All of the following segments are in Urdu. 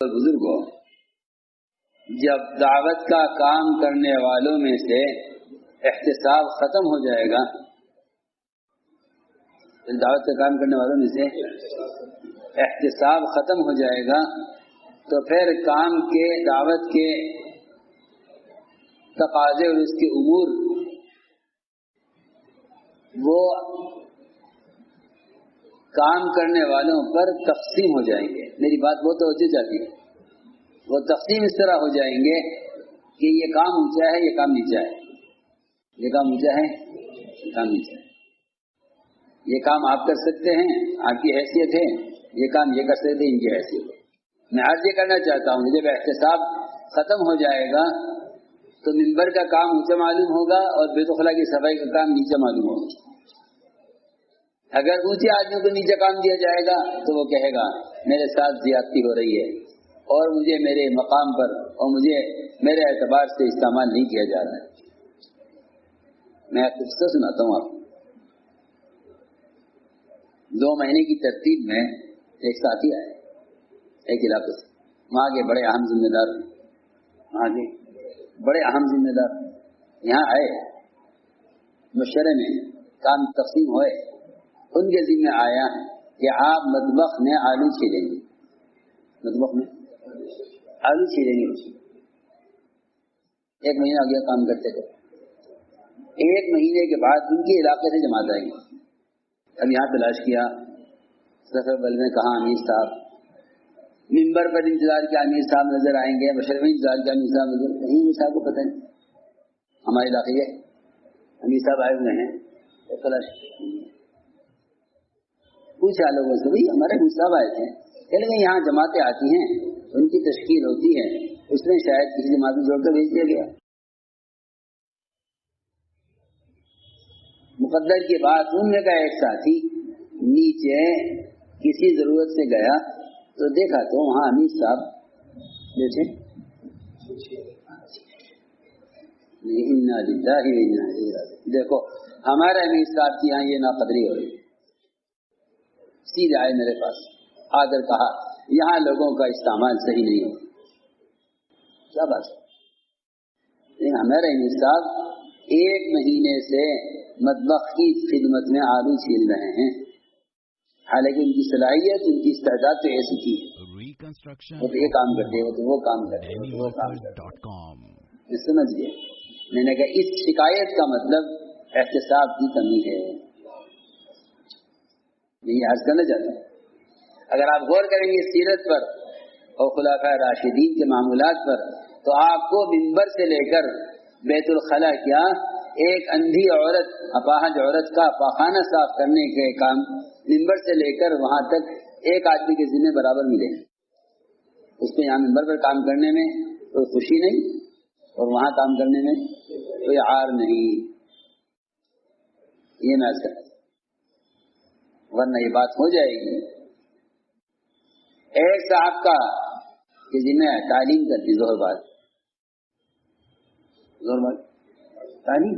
بزرگوں، جب دعوت کا کام کرنے والوں میں سے احتساب ختم ہو جائے گا، دعوت کا کام کرنے والوں میں سے احتساب ختم ہو جائے گا تو پھر کام کے دعوت کے تقاضے اور اس کے امور وہ کام کرنے والوں پر تقسیم ہو جائیں گے۔ میری بات بہت توجہ چاہتی ہے۔ وہ تقسیم اس طرح ہو جائیں گے کہ یہ کام اونچا ہے، یہ کام نیچا ہے، یہ کام اونچا ہے، یہ کام نیچا ہے، یہ کام آپ کر سکتے ہیں، آپ کی حیثیت ہے، یہ کام یہ کر سکتے ہیں، ان کی حیثیت ہے۔ میں عرض یہ کرنا چاہتا ہوں، جب احتساب ختم ہو جائے گا تو منبر کا کام اونچا معلوم ہوگا اور بیت الخلاء کی صفائی کا کام نیچا معلوم ہوگا۔ اگر اونچے آدمی کو نیچا کام دیا جائے گا تو وہ کہے گا میرے ساتھ زیادتی ہو رہی ہے اور مجھے میرے مقام پر اور مجھے میرے اعتبار سے استعمال نہیں کیا جا رہا ہے۔ میں آپ کو قصہ سناتا ہوں۔ آپ 2 مہینے کی ترتیب میں ایک ساتھی آئے ایک علاقے سے، وہاں کے بڑے اہم ذمہ دار، وہاں کے بڑے اہم ذمہ دار یہاں آئے، مشورے میں کام تقسیم ہوئے، ان کے ذمہ آیا کہ آپ مطبخ میں آلو چھیلیں گے، مطبخ میں آلو چھیلیں گے۔ 1 مہینہ آگے کام کرتے تھے۔ 1 مہینے کے بعد ان کے علاقے سے جماعت آئے گی۔ اب یہاں تلاش کیا، سفر بل میں کہاں امیر صاحب، ممبر پر انتظار کیا امیر صاحب نظر آئیں گے، مشرف میں انتظار کیا امیر صاحب نظر، کہیں امیر صاحب کو پتہ نہیں۔ ہمارے علاقے کے امیر صاحب آئے ہوئے ہیں، تو تلاش پوچھا لوگوں سے، بھائی ہمارے امیر صاحب آئے تھے، کہ لگے یہاں جماعتیں آتی ہیں، ان کی تشکیل ہوتی ہے، اس میں شاید کسی جماعت میں جوڑ کر بھیج دیا گیا۔ مقدر کی بات ان میں کا ایک ساتھی نیچے کسی ضرورت سے گیا تو دیکھا تو وہاں امیر صاحب بیٹھے۔ دیکھو ہمارے امیر صاحب کی یہاں یہ ناقدری ہو رہی۔ سیدھے آئے میرے پاس، آ کر کہا یہاں لوگوں کا استعمال صحیح نہیں ہو۔ کیا بات ہے؟ ہمارے امیر صاحب 1 مہینے سے مطبخ کی خدمت میں آلو چھیل رہے ہیں، حالانکہ ان کی صلاحیت، ان کی استعداد تو ایسی تھی، وہ تو یہ کام کرتے، وہ تو وہ کام کرتے، وہ تو وہ کام کرتے۔ سمجھ گئے؟ میں نے کہا اس شکایت کا مطلب احتساب کی کمی ہے۔ یہی عرض کرنا چاہتا ہوں۔ اگر آپ غور کریں گے سیرت پر اور خلفاء راشدین کے معمولات پر تو آپ کو منبر سے لے کر بیت الخلاء کیا ایک اندھی عورت، اپاہج عورت کا پاخانہ صاف کرنے کے کام منبر سے لے کر وہاں تک ایک آدمی کے ذمہ برابر ملے۔ اس کو یہاں منبر پر کام کرنے میں کوئی خوشی نہیں اور وہاں کام کرنے میں کوئی عار نہیں۔ یہ میں عرض کرتا ہوں، ورنہ یہ بات ہو جائے گی۔ ایک صاحب کا کہ ذمہ تعلیم کرتی، زہر بات تعلیم،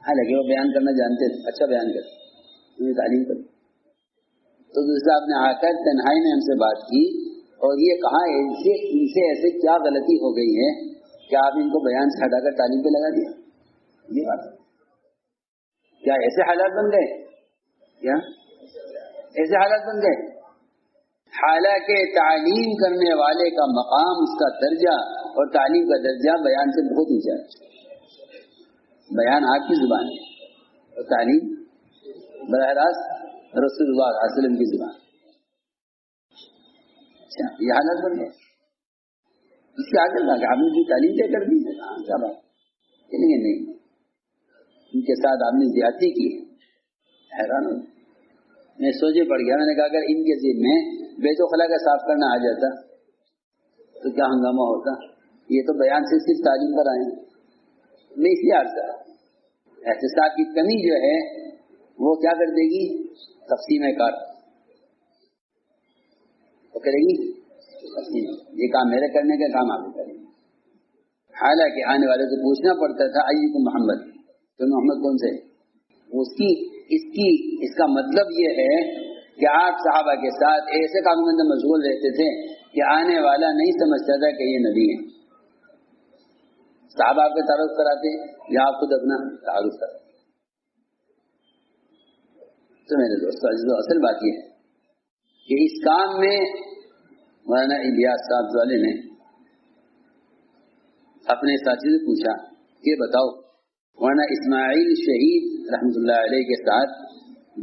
حالانکہ وہ بیان کرنا جانتے تھے، اچھا بیان کرتے، انہیں تعلیم کرتی۔ تو دوسرا آپ نے آ کر تنہائی میں ہم سے بات کی اور یہ کہا ان سے ایسے کیا غلطی ہو گئی ہے کہ آپ ان کو بیان سے ہٹا کر تعلیم پہ لگا دیا۔ یہ بات کیا ایسے حالات بن گئے؟ کیا ایسے حالات بن گئے؟ حالانکہ تعلیم کرنے والے کا مقام، اس کا درجہ اور تعلیم کا درجہ بیان سے بہت اونچا ہے۔ بیان آپ کی زبان ہے اور تعلیم براہ راست رسول اللہ صلی اللہ علیہ وسلم کی زبان۔ اچھا یہ حالت بن گئے، اس کے آگے لگا آپ نے جو تعلیم طے کر دی ہے، کیا بات کہ نہیں، ان کے ساتھ آپ نے زیادتی کی۔ حیران ہو میں سوچے پڑ گیا، میں نے کہا اگر ان کے ذمہ بیت الخلاء کا صاف کرنا آ جاتا تو کیا ہنگامہ ہوتا۔ یہ تو بیان سے صرف تعلیم پر آئے ہیں۔ میں اس لیے عرض کر احتساب کی کمی جو ہے وہ کیا کر دے گی؟ تقسیم کار وہ کرے گی تقسیم، یہ کام میرے کرنے کا کام آپ کریں گے۔ حالانکہ آنے والے کو پوچھنا پڑتا تھا ایکم محمد، تو محمد کون سے؟ اس کا مطلب یہ ہے کہ آپ صحابہ کے ساتھ ایسے کاموں کے اندر مشغول رہتے تھے کہ آنے والا نہیں سمجھتا تھا کہ یہ نبی ہے. صحابہ آپ کا تعارف کراتے یا آپ خود اپنا تعارف کراتے. تو میرے دوستو عزیزو، اصل بات یہ ہے کہ اس کام میں مولانا الیاس صاحب والے نے اپنے ساتھی سے پوچھا کہ بتاؤ مولانا اسماعیل شہید رحمۃ اللہ علیہ کے ساتھ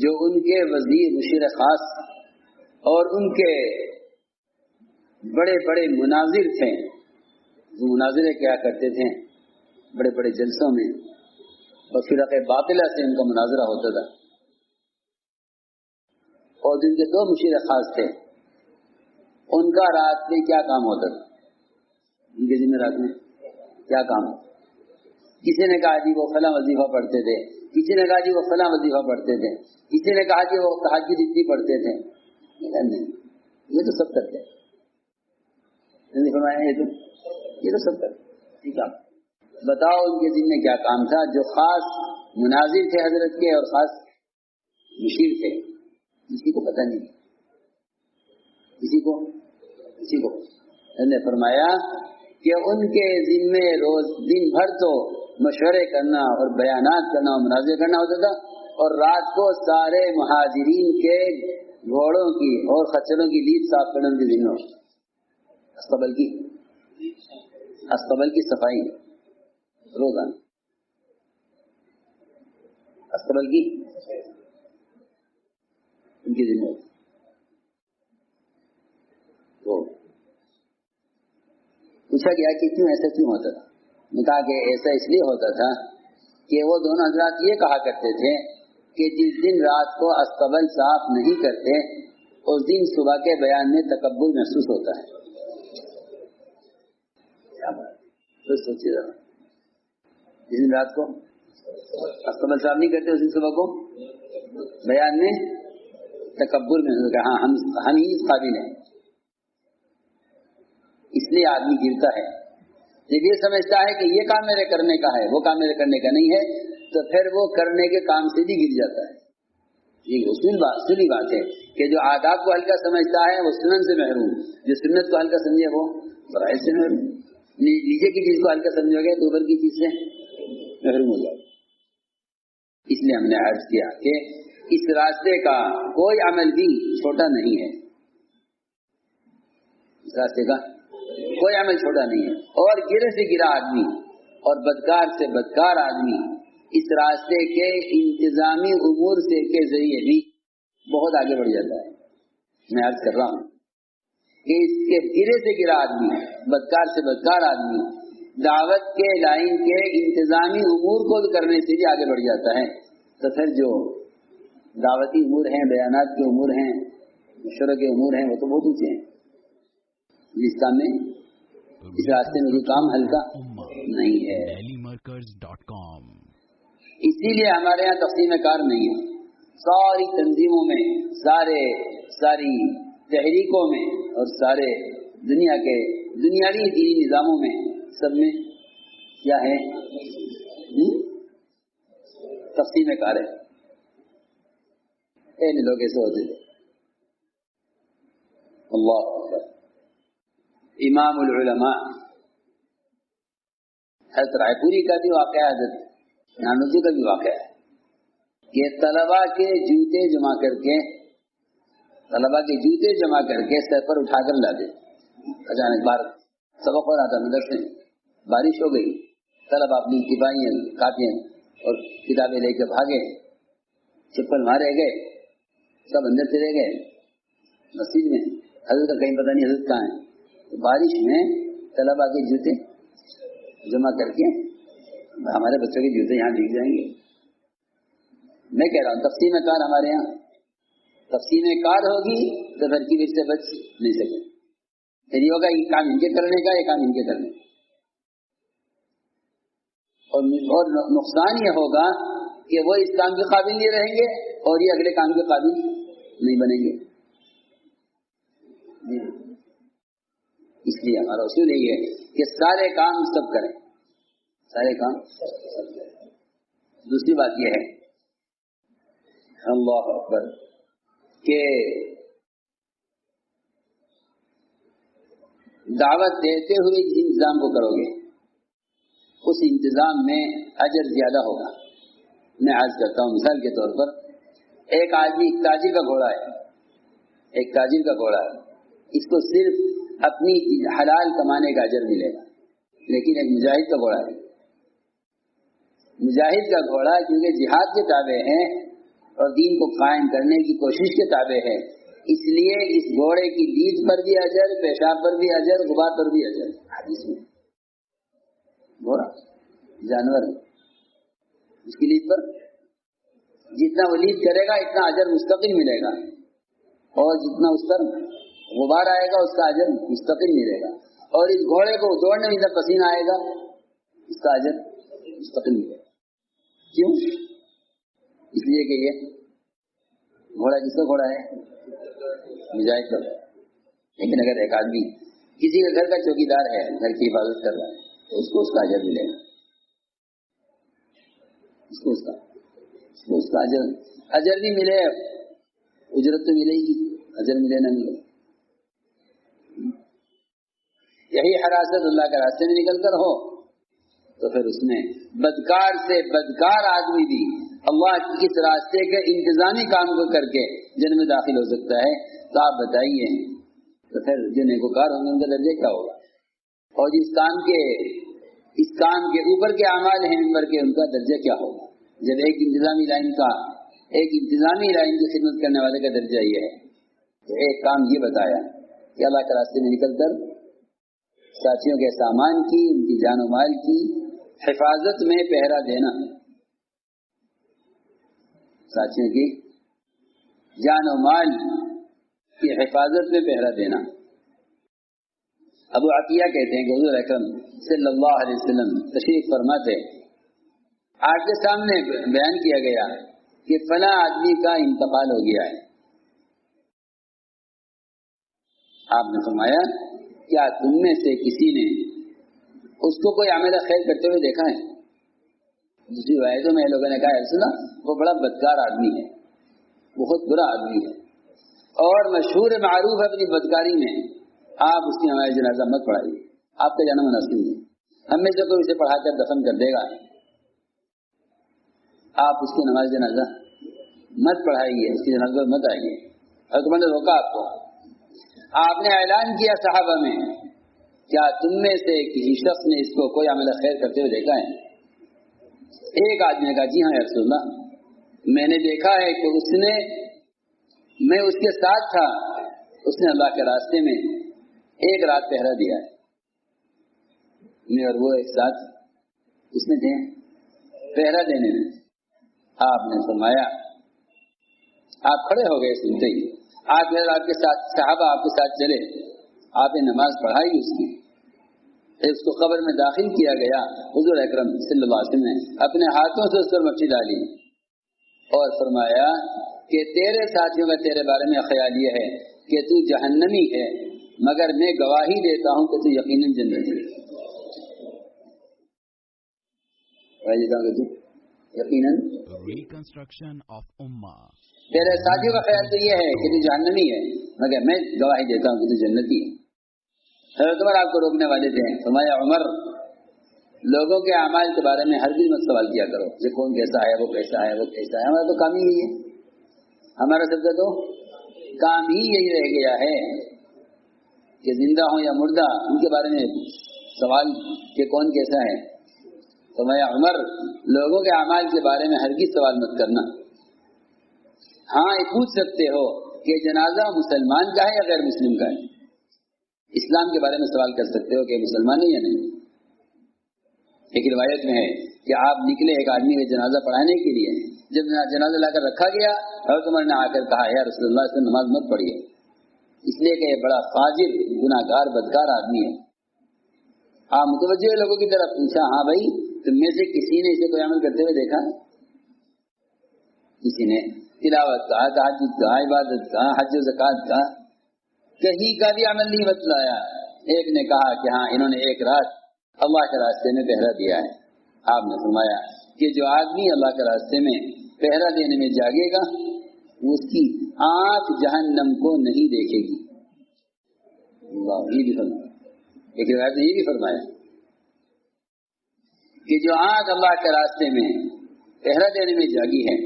جو ان کے وزیر مشیر خاص اور ان کے بڑے بڑے مناظر تھے، جو مناظرے کیا کرتے تھے بڑے بڑے جلسوں میں، اور فرقہ باطلہ سے ان کا مناظرہ ہوتا تھا، اور جن کے 2 مشیر خاص تھے ان کا رات میں کیا کام ہوتا تھا، ان کے ذمہ رات میں کیا کام؟ کسی نے کہا جی وہ فلاں وظیفہ پڑھتے تھے، کسی نے کہا جی وہ فلاں وظیفہ پڑھتے تھے، کسی نے کہا کہ وہ تہجد اتنی پڑھتے تھے. نہیں، یہ تو سب کرتے ہیں. فرمایا یہ تو سب کرتے. ٹھیک ہے، بتاؤ ان کے ذمہ کیا کام تھا جو خاص مناظر تھے حضرت کے اور خاص مشیر تھے؟ کسی کو پتہ نہیں، کسی کو نے فرمایا کہ ان کے ذمے روز دن بھر تو مشورے کرنا اور بیانات کرنا اور مناظرے کرنا ہوتا تھا، اور رات کو سارے مہاجرین کے گھوڑوں کی اور خچروں کی لید صاف کرنے کے ذمہ، استبل کی صفائی روزانہ، استبل کی ان کی ذمہ. تو پوچھا گیا کہ ایسا کیوں ہوتا تھا؟ نے کہا کہ ایسا اس لیے ہوتا تھا کہ وہ دونوں حضرات یہ کہا کرتے تھے کہ جس دن رات کو استبل صاف نہیں کرتے اس دن صبح کے بیان میں تکبر محسوس ہوتا ہے. تو سوچیے ذرا، جس دن رات کو استبل صاف نہیں کرتے اس دن صبح کو بیان میں تکبر محسوس ہوتا ہے. ہاں ہم ہی اس قابل ہیں. اس لیے آدمی گرتا ہے جب یہ سمجھتا ہے کہ یہ کام میرے کرنے کا ہے، وہ کام میرے کرنے کا نہیں ہے، تو پھر وہ کرنے کے کام سے بھی گر جاتا ہے. یہ اصولی بات ہے کہ جو آداب کو ہلکا سمجھتا ہے وہ سنن سے محروم، جو سنت کو ہلکا سمجھے وہ فرائض سے محروم. نیچے کی چیز کو ہلکا سمجھو گے تو اوپر کی چیز سے محروم ہو جائے. اس لیے ہم نے عرض کیا کہ اس راستے کا کوئی عمل بھی چھوٹا نہیں ہے، اس راستے کا کوئی عمل چھوٹا نہیں ہے. اور گرے سے گرا آدمی اور بدکار سے بدکار آدمی اس راستے کے انتظامی امور سے کے ذریعے بھی بہت آگے بڑھ جاتا ہے. میں عرض کر رہا ہوں کہ اس کے گرے سے گرا آدمی، بدکار سے بدکار آدمی دعوت کے لائن کے انتظامی امور کو کرنے سے بھی آگے بڑھ جاتا ہے. تو پھر جو دعوتی امور ہیں، بیانات کے امور ہیں، مشورے کے امور ہیں، وہ تو بہت اونچے ہیں. اس کام میں، اس راستے میں کوئی کام ہلکا نہیں ہے. اسی لیے ہمارے یہاں تقسیم کار نہیں ہے. ساری تنظیموں میں، ساری تحریکوں میں اور سارے دنیا کے دنیاوی دینی نظاموں میں سب میں کیا ہے؟ تقسیم کار ہے. پہلے لوگ ایسے ہوتے تھے. اللہ اکبر. امام العلماء حضرت رائے پوری کا بھی واقعہ ہے، حضرت نانوتو کا بھی واقعہ ہے کہ طلباء کے جوتے جمع کر کے سر پر اٹھا کر لاتے. اچانک بار سبق ہو رہا تھا مدرسے میں، بارش ہو گئی، طلباء اپنی کتابیں کاپیاں اور کتابیں لے کے بھاگے، چپل مارے گئے، سب اندر چلے گئے مسجد میں. حضرت کا کہیں پتہ نہیں حضرت کہاں ہے. بارش میں طلباء کے جوتے جمع کر کے، ہمارے بچوں کے جوتے یہاں بک جائیں گے. میں کہہ رہا ہوں تقسیم کار ہمارے یہاں تقسیم کار ہوگی تو پھر کی سے بچ نہیں سکے. پھر یہ ہوگا یہ کام ان کے کرنے کا، یہ کام ان کے کرنے کا، اور نقصان یہ ہوگا کہ وہ اس کام کے قابل نہیں رہیں گے اور یہ اگلے کام کے قابل نہیں بنیں گے. اس لیے ہمارا اصول یہی ہے کہ سارے کام سب کریں، سارے کام سب کریں. دوسری بات یہ ہے، اللہ اکبر، کہ دعوت دیتے ہوئے جس انتظام کو کرو گے اس انتظام میں اجر زیادہ ہوگا. میں عرض کرتا ہوں مثال کے طور پر ایک آدمی تاجر کا گھوڑا ہے، ایک تاجر کا گھوڑا ہے، اس کو صرف اپنی حلال کمانے کا اجر ملے گا. لیکن ایک مجاہد کا گھوڑا ہے، مجاہد کا گھوڑا کیونکہ جہاد کے تابع ہے اور دین کو قائم کرنے کی کوشش کے تابع ہے، اس لیے اس گھوڑے کی لیج پر بھی اجر، پیشاب پر بھی اجر، غبار پر بھی اجر. حدیث میں گھوڑا جانور اس کی لیج پر جتنا وہ لیج کرے گا اتنا اجر مستقل ملے گا، اور جتنا اس پر غبار آئے گا اس کا اجر مستقل ملے گا، اور اس گھوڑے کو دوڑنے میں جب پسینہ آئے گا اس کا اجر مستقل ملے گا. کیوں؟ اس لیے کہ یہ گھوڑا کس کا گھوڑا ہے؟ مجاہد کا. لیکن اگر ایک آدمی کسی کے گھر کا چوکیدار ہے، گھر کی حفاظت کر رہا ہے، تو اس کو اس کا اجر ملے گا، اس کا اجر بھی ملے، اجرت تو ملے گی، اجر ملے نہ ملے. یہی حراست اللہ کے راستے میں نکل کر ہو تو پھر اس میں بدکار سے بدکار آدمی بھی اللہ کی اس راستے کے انتظامی کام کو کر کے جنت میں داخل ہو سکتا ہے. تو آپ بتائیے تو پھر جو نیکوکار ہوں گے ان کا درجہ کیا ہوگا؟ اور جس کام کے اوپر کے اعمال ہیں ممبر کے، ان کا درجہ کیا ہوگا؟ جب ایک انتظامی لائن کی خدمت کرنے والے کا درجہ یہ ہے، تو ایک کام یہ بتایا کہ اللہ کے راستے میں نکل کر ساتھیوں کے سامان کی، ان کی جان و مال کی حفاظت میں پہرا دینا، ساتھیوں کی جان و مال کی حفاظت میں پہرا دینا. ابو عطیہ کہتے ہیں کہ حضور اکرم صلی اللہ علیہ وسلم تشریف فرماتے، آپ کے سامنے بیان کیا گیا کہ فلاں آدمی کا انتقال ہو گیا ہے. آپ نے فرمایا کیا تم میں سے کسی نے اس کو کوئی عمل خیر کرتے ہوئے دیکھا ہے؟ دوسری روایتوں میں لوگوں نے کہا سنا وہ بڑا بدکار آدمی ہے، بہت برا آدمی ہے، اور مشہور معروف ہے اپنی بدکاری میں. آپ اس کی نماز جنازہ مت پڑھائیے، آپ کا جانا مناسب نہیں. ہم میں سے کوئی اسے پڑھا کر دفن کر دے گا، آپ اس کی نماز جنازہ مت پڑھائیے، اس کی جنازہ مت آئیے. حکومت نے روکا آپ کو. آپ نے اعلان کیا صحابہ میں کیا تم میں سے کسی شخص نے اس کو کوئی عمل خیر کرتے ہوئے دیکھا ہے؟ ایک آدمی نے کہا جی ہاں یا رسول اللہ، میں نے دیکھا ہے کہ میں اس کے ساتھ تھا، اس نے اللہ کے راستے میں ایک رات پہرا دیا ہے. میں اور وہ ایک ساتھ اس میں تھے پہرا دینے میں. آپ نے فرمایا، آپ کھڑے ہو گئے سنتے ہی، آپ کے ساتھ صحابہ آپ کے ساتھ چلے، آپ نے نماز پڑھائی اس کی، اس کو قبر میں داخل کیا گیا. حضور اکرم صلی اللہ علیہ وسلم نے اپنے ہاتھوں سے اس پر مٹی ڈالی اور فرمایا کہ تیرے ساتھیوں کا تیرے بارے میں خیال یہ ہے کہ تو جہنمی ہے، مگر میں گواہی دیتا ہوں کہ تو یقیناً جنتی ہے. یقیناً تیرے ساتھیوں کا خیال تو یہ ہے کہ تو جہنمی ہے، مگر میں گواہی دیتا ہوں کہ تو جنتی ہے. حضرت عمر آپ کو روکنے والے تھے. فرمایا عمر، لوگوں کے اعمال کے بارے میں ہرگز مت سوال کیا کرو کہ کون کیسا ہے، وہ کیسا ہے، وہ کیسا ہے. ہمارا تو کام ہی یہی ہے، ہمارا سب کا تو کام ہی یہی رہ گیا ہے کہ زندہ ہوں یا مردہ ان کے بارے میں سوال کہ کون کیسا ہے. فرمایا عمر، لوگوں کے اعمال کے بارے میں ہرگز سوال مت کرنا. ہاں یہ پوچھ سکتے ہو کہ جنازہ مسلمان کا ہے یا غیر مسلم کا ہے. اسلام کے بارے میں سوال کر سکتے ہو کہ مسلمان ہے یا نہیں. ایک روایت میں ہے کہ آپ نکلے ایک آدمی کا جنازہ پڑھانے کے لیے، جب جنازہ لا کر رکھا گیا حضرت عمر نے آ کر کہا یا رسول اللہ اس نے نماز مت پڑھیے، اس لیے کہ یہ بڑا فاجر، گناہگار، بدکار آدمی ہے. آپ متوجہ لوگوں کی طرف پوچھا ہاں بھائی تم میں سے کسی نے اسے کوئی عمل کرتے ہوئے دیکھا؟ کسی نے تلاوت کا، تہجد کا، عبادت کا، حج و زکات کا، کہیں کا بھی عمل نہیں بتلایا. ایک نے کہا کہ ہاں انہوں نے ایک رات اللہ کے راستے میں پہرا دیا ہے. آپ نے فرمایا کہ جو آدمی اللہ کے راستے میں پہرا دینے میں جاگے گا اس کی آنکھ جہنم کو نہیں دیکھے گی. اللہ یہ بھی فرمایا ایک روایت نے یہ بھی فرمایا کہ جو آگ اللہ کے راستے میں پہرا دینے میں جاگی ہے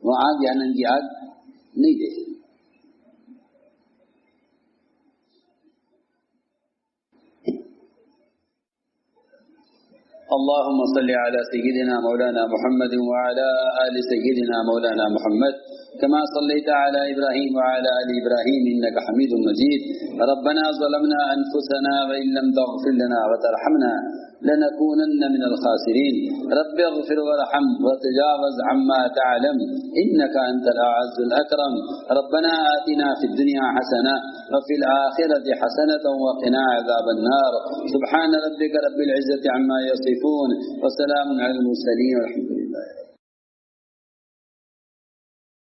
وہ آگ جہنم کی آگ نہیں دے سکتی. اللهم صل على سيدنا مولانا محمد وعلى آل سيدنا مولانا محمد كما صليت على إبراهيم وعلى آل إبراهيم إنك حميد مجيد. ربنا ظلمنا أنفسنا وإن لم تغفر لنا وترحمنا لنكونن من الخاسرين. رب اغفر وارحم وتجاوز عما تعلم إنك أنت الأعز الأكرم. ربنا آتنا في الدنيا حسنة وفي الآخرة حسنة وقنا عذاب النار. سبحان ربك رب العزة عما يصفون وسلام على المرسلين والحمد لله.